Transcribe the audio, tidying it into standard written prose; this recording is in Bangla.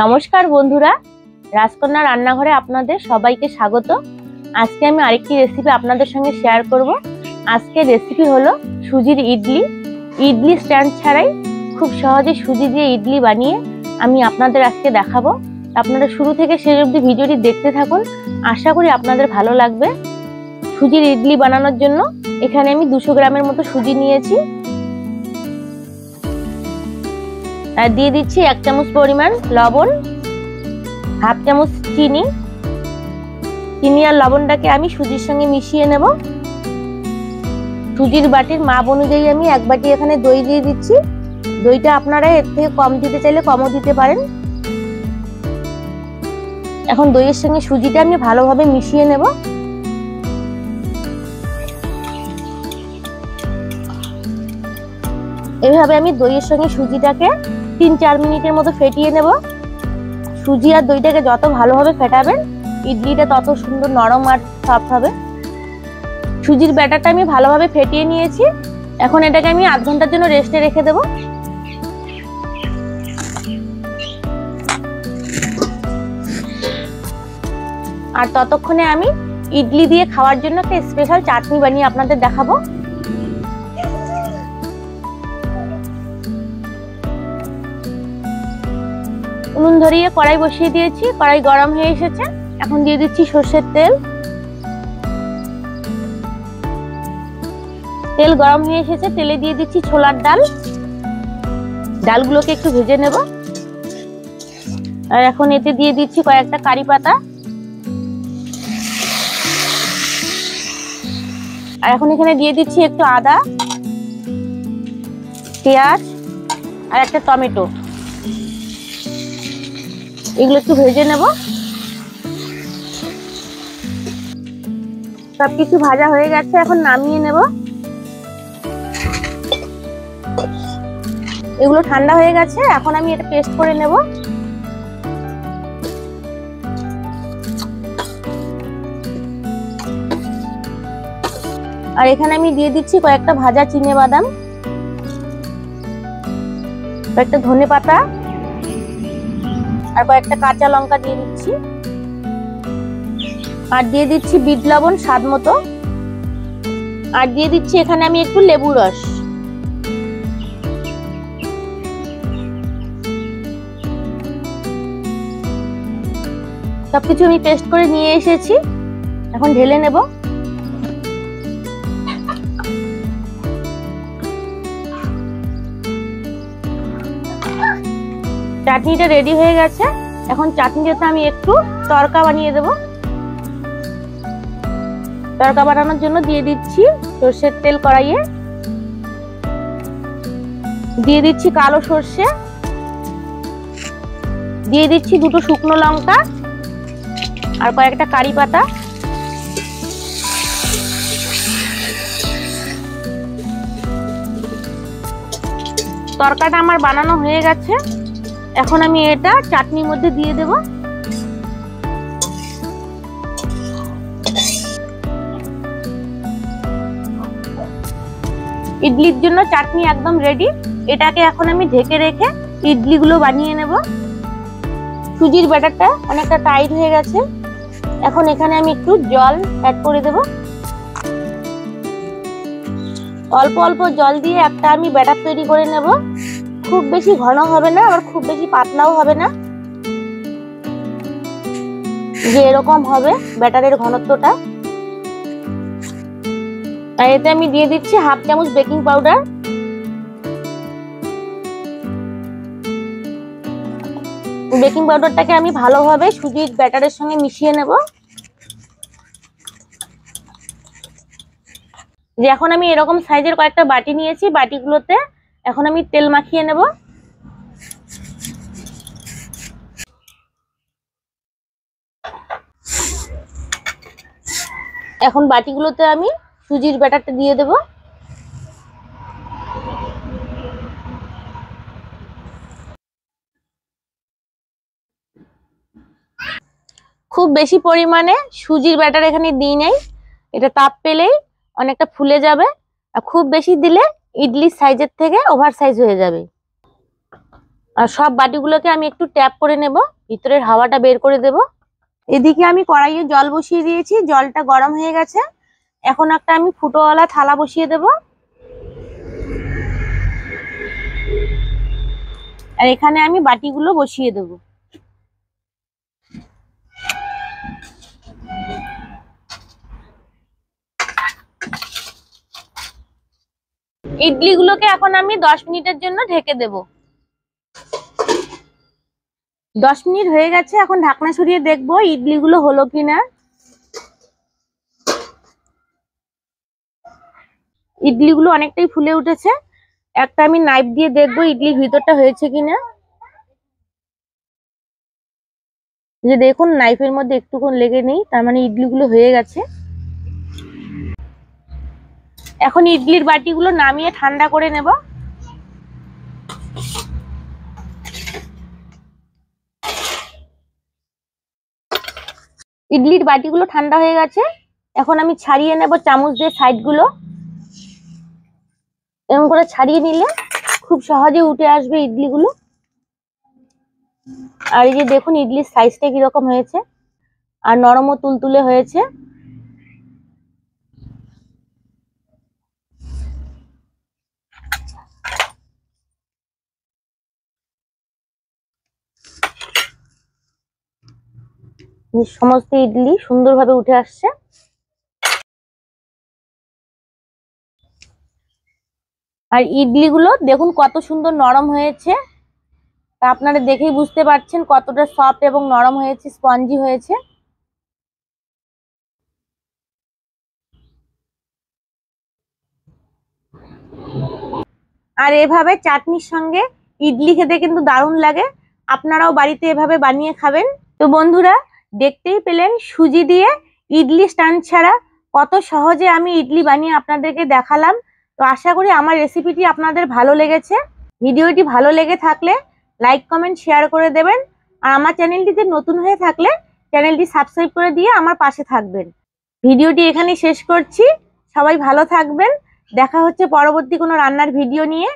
নমস্কার বন্ধুরা, রাজকন্যা রান্নাঘরে আপনাদের সবাইকে স্বাগত। আজকে আমি আরেকটি রেসিপি আপনাদের সঙ্গে শেয়ার করব। আজকে রেসিপি হলো সুজির ইডলি। ইডলি স্ট্যান্ড ছাড়াই খুব সহজে সুজি দিয়ে ইডলি বানিয়ে আমি আপনাদের আজকে দেখাবো। আপনারা শুরু থেকে শেষ অবধি ভিডিওটি দেখতে থাকুন, আশা করি আপনাদের ভালো লাগবে। সুজির ইডলি বানানোর জন্য এখানে আমি 200 গ্রামের মতো সুজি নিয়েছি। আর দিয়ে দিচ্ছি 1 চামচ পরিমাণ লবণ, হাফ চামচ চিনি। চিনি আর লবণটাকে আমি সুজির সঙ্গে মিশিয়ে নেব। সুজির বাটির মাপ অনুযায়ী আমি 1 বাটি এখানে দই দিয়ে দিচ্ছি। দইটা আপনারা এর থেকে কম দিতে চাইলে কমও দিতে পারেন। এখন দইয়ের সঙ্গে সুজিটা আমি ভালোভাবে মিশিয়ে নেব। এইভাবে আমি দইয়ের সঙ্গে সুজিটাকে 3-4 মিনিটের মতো ফেটিয়ে নেব। সুজি আর দইটাকে যত ভালোভাবে ফেটাবেন ইডলিটা তত সুন্দর নরম আর সফট হবে। সুজির ব্যাটারটা আমি ভালোভাবে ফেটিয়ে নিয়েছি। এখন এটাকে আমি আধ ঘন্টার জন্য রেস্টে রেখে দেব। আর ততক্ষণে আমি ইডলি দিয়ে খাওয়ার জন্য একটা স্পেশাল চাটনি বানিয়ে আপনাদের দেখাবো। উনুন ধরিয়ে কড়াই বসিয়ে দিয়েছি, কড়াই গরম হয়ে এসেছে। এখন দিয়ে দিচ্ছি সরষের তেল। তেল গরম হয়ে এসেছে, তেলে দিয়ে দিচ্ছি ছোলার ডাল। ডালগুলোকে একটু ভেজে নেব। আর এখন এতে দিয়ে দিচ্ছি কয়েকটা কারি পাতা। আর এখন এখানে দিয়ে দিচ্ছি একটু আদা, পেঁয়াজ আর একটা টমেটো। এগুলো একটু ভেজে নেব। সবকিছু ভাজা হয়ে গেছে, এখন নামিয়ে নেব। এগুলো ঠান্ডা হয়ে গেছে, এখন আমি এটা পেস্ট করে নেব। আর এখানে আমি দিয়ে দিচ্ছি কয়েকটা ভাজা চিনেবাদাম, কয়েকটা ধনেপাতা আর কয়েকটা কাঁচা লঙ্কা দিয়ে দিচ্ছি। আর দিয়ে দিচ্ছি বিট লবণ স্বাদ মতো। আর দিয়ে দিচ্ছি এখানে আমি একটু লেবু রস। সবকিছু আমি পেস্ট করে নিয়ে এসেছি, এখন ঢেলে নেব। চাটনিটা রেডি হয়ে গেছে। এখন চাটনিটাতে আমি একটু তড়কা বানিয়ে দেব। তড়কা বানানোর জন্য দিয়ে দিচ্ছি সরষের তেল কড়াইয়ে। দিয়ে দিচ্ছি কালো সরষে, দিয়ে দিচ্ছি 2টো শুকনো লঙ্কা আর কয়েকটা কারি পাতা। তড়কাটা আমার বানানো হয়ে গেছে। এখন আমি এটা চাটনির মধ্যে দিয়ে দেব। ইডলির জন্য চাটনি একদম রেডি। এটাকে এখন আমি ঢেকে রেখে ইডলিগুলো বানিয়ে নেব। সুজির ব্যাটারটা অনেকটা টাইট হয়ে গেছে, এখন এখানে আমি একটু জল অ্যাড করে দেব। অল্প অল্প জল দিয়ে একটা আমি ব্যাটার তৈরি করে নেব। খুব বেশি ঘন হবে না, আবার খুব বেশি পাতলাও হবে না, যে এরকম হবে ব্যাটারের ঘনত্বটা। আর এতে আমি দিয়ে দিচ্ছি হাফ চামচ বেকিং পাউডার। বেকিং পাউডারটাকে আমি ভালোভাবে সুজির ব্যাটারের সঙ্গে মিশিয়ে নেব। যে এখন আমি এরকম সাইজের কয়েকটা বাটি নিয়েছি, বাটিগুলোতে এখন আমি তেল মাখিয়ে নেব। এখন বাটিগুলোতে আমি সুজির ব্যাটারটা দিয়ে দেব। খুব বেশি পরিমাণে সুজির ব্যাটার এখানে দিই নাই, এটা তাপ পেলেই অনেকটা ফুলে যাবে। আর খুব বেশি দিলে ইডলির সাইজের থেকে ওভার সাইজ হয়ে যাবে। আর সব বাটিগুলোকে আমি একটু ট্যাপ করে নেব, ভিতরের হাওয়াটা বের করে দেব। এদিকে আমি কড়াইয়ে জল বসিয়ে দিয়েছি, জলটা গরম হয়ে গেছে। এখন একটা আমি ফুটোওয়ালা থালা বসিয়ে দেব। আর এখানে আমি বাটিগুলো বসিয়ে দেব। ইডলিগুলোকে এখন আমি 10 মিনিটের জন্য ঢেকে দেব। 10 মিনিট হয়ে গেছে, এখন ঢাকনা সরিয়ে দেখবো ইডলিগুলো হলো কিনা। ইডলিগুলো অনেকটাই ফুলে উঠেছে। একটা আমি নাইফ দিয়ে দেখবো ইডলির ভিতরটা হয়েছে কিনা। যে দেখুন নাইফের মধ্যে একটুকুন লেগে নেই, তার মানে ইডলিগুলো হয়ে গেছে। এখন ইডলির বাটিগুলো নামিয়ে ঠান্ডা করে নেব। ইডলির বাটিগুলো ঠান্ডা হয়ে গেছে। এখন আমি ছাড়িয়ে নেব চামচ দিয়ে সাইডগুলো। এরকম করে ছাড়িয়ে নিলে খুব সহজে উঠে আসবে ইডলিগুলো। আর এই যে দেখুন ইডলির সাইজটা কিরকম হয়েছে, আর নরম ও তুলতুলে হয়েছে। সমস্ত ইডলি সুন্দরভাবে উঠে আসছে। আর ইডলিগুলো দেখুন কত সুন্দর নরম হয়েছে, তা আপনারা দেখেই বুঝতে পারছেন কতটা সফট এবং নরম হয়েছে, স্পঞ্জি হয়েছে। আর এভাবে চাটনির সঙ্গে ইডলি খেতে কিন্তু দারুণ লাগে। আপনারাও বাড়িতে এভাবে বানিয়ে খাবেন। তো বন্ধুরা, দেখতেই পেলেন সুজি দিয়ে ইডলি স্ট্যান্ড ছাড়া কত সহজে আমি ইডলি বানিয়ে আপনাদেরকে দেখালাম। তো আশা করি আমার রেসিপিটি আপনাদের ভালো লেগেছে। ভিডিওটি ভালো লেগে থাকলে লাইক কমেন্ট শেয়ার করে দেবেন। আর আমার চ্যানেলটিতে নতুন হয়ে থাকলে চ্যানেলটি সাবস্ক্রাইব করে দিয়ে আমার পাশে থাকবেন। ভিডিওটি এখানেই শেষ করছি। সবাই ভালো থাকবেন। দেখা হচ্ছে পরবর্তী কোনো রান্নার ভিডিও নিয়ে।